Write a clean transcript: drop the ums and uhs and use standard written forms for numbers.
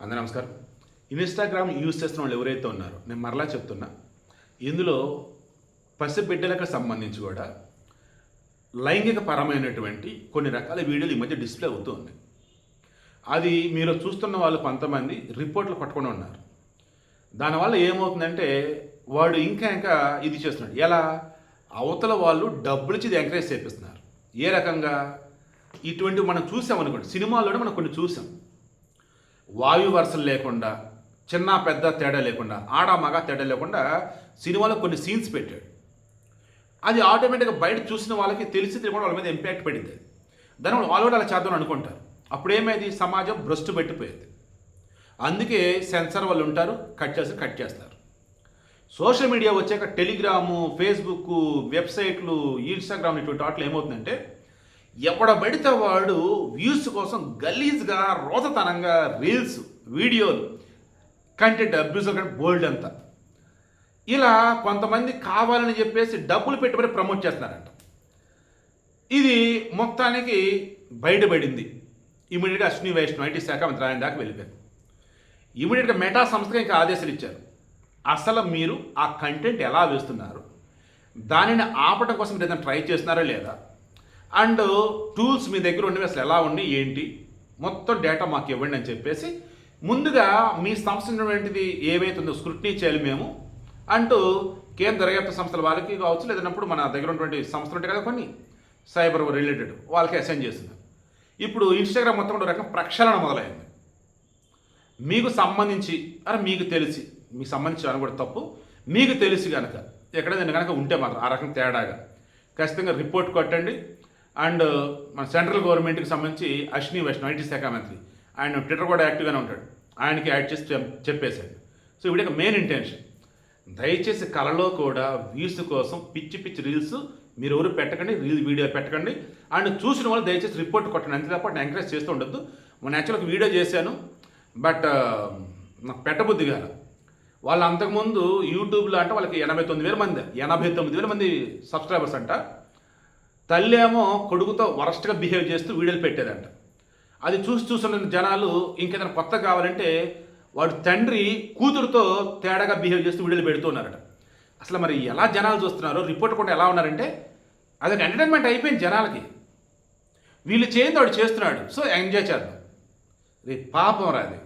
అందరూ నమస్కారం. Instagram use చేస్తున్న వాళ్ళు ఎవరైతే ఉన్నారో నేను మరలా చెప్తున్నా, ఇందులో పసిబిడ్డలకు సంబంధించి కూడా లైంగిక పరమైనటువంటి కొన్ని రకాల వీడియోలు ఈ మధ్య డిస్ప్లే అవుతూ ఉన్నాయి. అది మీరు చూస్తున్న వాళ్ళు కొంతమంది రిపోర్ట్లు పట్టుకొని ఉన్నారు. దానివల్ల ఏమవుతుందంటే వాడు ఇంకా ఇది చేస్తున్నాడు. ఎలా? అవతల వాళ్ళు డబ్బులిచ్చి ఇది ఎంకరేజ్ చేపిస్తున్నారు. ఏ రకంగా? ఇటువంటివి మనం చూసామనుకోండి, సినిమాల్లోనే మనం కొన్ని చూసాం. వాయు వరుసలు లేకుండా, చిన్న పెద్ద తేడా లేకుండా, ఆడ మగ తేడా లేకుండా సినిమాలో కొన్ని సీన్స్ పెట్టాడు. అది ఆటోమేటిక్గా బయట చూసిన వాళ్ళకి తెలిసి తెలియకుండా వాళ్ళ మీద ఇంపాక్ట్ పడింది. దానివల్ల వాళ్ళు కూడా అలా చేద్దామని అనుకుంటారు. అప్పుడు ఏమైంది? సమాజం భ్రష్టు పెట్టిపోయింది. అందుకే సెన్సార్ వాళ్ళు ఉంటారు, కట్ చేస్తారు. సోషల్ మీడియా వచ్చాక టెలిగ్రాము, ఫేస్బుక్, వెబ్సైట్లు, ఇన్స్టాగ్రామ్ ఇటువంటి వాటిలో ఏమవుతుందంటే ఎవడ పడితే వాడు వ్యూస్ కోసం గలీజ్గా రోతతనంగా రీల్స్, వీడియోలు, కంటెంట్ అబ్యూస్ బోల్డ్ అంతా ఇలా కొంతమంది కావాలని చెప్పేసి డబ్బులు పెట్టుబడి ప్రమోట్ చేస్తున్నారంట. ఇది మొత్తానికి బయటపడింది. ఇమీడియట్గా అశ్విని వైష్ణవ్ ఐటీ శాఖ మంత్రి ఆయన దాకా వెళ్ళిపోయారు. ఇమీడియట్గా మెటా సంస్థగా ఇంకా ఆదేశాలు ఇచ్చారు. అసలు మీరు ఆ కంటెంట్ ఎలా వేస్తున్నారు, దానిని ఆపటం కోసం మీరు ఏదైనా ట్రై చేస్తున్నారా లేదా, అండ్ టూల్స్ మీ దగ్గర ఉన్నవి అసలు ఎలా ఉన్నాయి ఏంటి, మొత్తం డేటా మాకు ఇవ్వండి అని చెప్పేసి ముందుగా మీ సంస్థ ఉన్నటువంటిది ఏవైతుందో స్క్రూటినీ చేయాలి మేము అంటూ కేంద్ర దర్యాప్తు సంస్థల వాళ్ళకి కావచ్చు, లేదన్నప్పుడు మన దగ్గర ఉన్నటువంటి సంస్థలు ఉంటాయి కదా కొన్ని సైబర్ రిలేటెడ్, వాళ్ళకి అసైన్ చేస్తున్నారు. ఇప్పుడు ఇన్స్టాగ్రామ్ మొత్తం కూడా రకం ప్రక్షాళన మొదలైంది. మీకు సంబంధించి మీకు తెలిసి, మీకు సంబంధించి అని కూడా తప్పు, మీకు తెలిసి కనుక ఎక్కడైనా కనుక ఉంటే మాత్రం ఆ రకం తేడాగా ఖచ్చితంగా రిపోర్ట్ కొట్టండి. అండ్ మన సెంట్రల్ గవర్నమెంట్కి సంబంధించి అశ్విని వైష్ణవ్ ఐటీ శాఖ మంత్రి, ఆయన ట్విట్టర్ కూడా యాక్టివ్గానే ఉంటాడు, ఆయనకి యాడ్ చేసి చెప్పేశాడు. సో ఇప్పుడు మెయిన్ ఇంటెన్షన్, దయచేసి కళలో కూడా వ్యూస్ కోసం పిచ్చి పిచ్చి రీల్స్ మీరు ఎవరు పెట్టకండి, వీడియో పెట్టకండి. అండ్ చూసిన వాళ్ళు దయచేసి రిపోర్ట్ కొట్టండి. అంతే తప్ప నేను ఎంకరేజ్ చేస్తూ ఉండొద్దు. మొన్న యాక్చువల్గా వీడియో చేశాను, బట్ నాకు పెట్టబుద్ధి కాదు. వాళ్ళు అంతకుముందు యూట్యూబ్లో అంటే వాళ్ళకి 89,000 మంది సబ్స్క్రైబర్స్ అంట. తల్లి ఏమో కొడుకుతో వరస్ట్గా బిహేవ్ చేస్తూ వీడియోలు పెట్టేదంట. అది చూస్తున్న జనాలు ఇంకేదైనా కొత్త కావాలంటే వాడు తండ్రి కూతురుతో తేడాగా బిహేవ్ చేస్తూ వీడియోలు పెడుతున్నారట. అసలు మరి ఎలా జనాలు చూస్తున్నారు, రిపోర్ట్ కూడా ఎలా ఉన్నారంటే అదొక ఎంటర్టైన్మెంట్ అయిపోయింది జనాలకి. వీళ్ళు చేయండి వాడు చేస్తున్నాడు, సో ఎంజాయ్ చేద్దాం. రే పాపం రాది.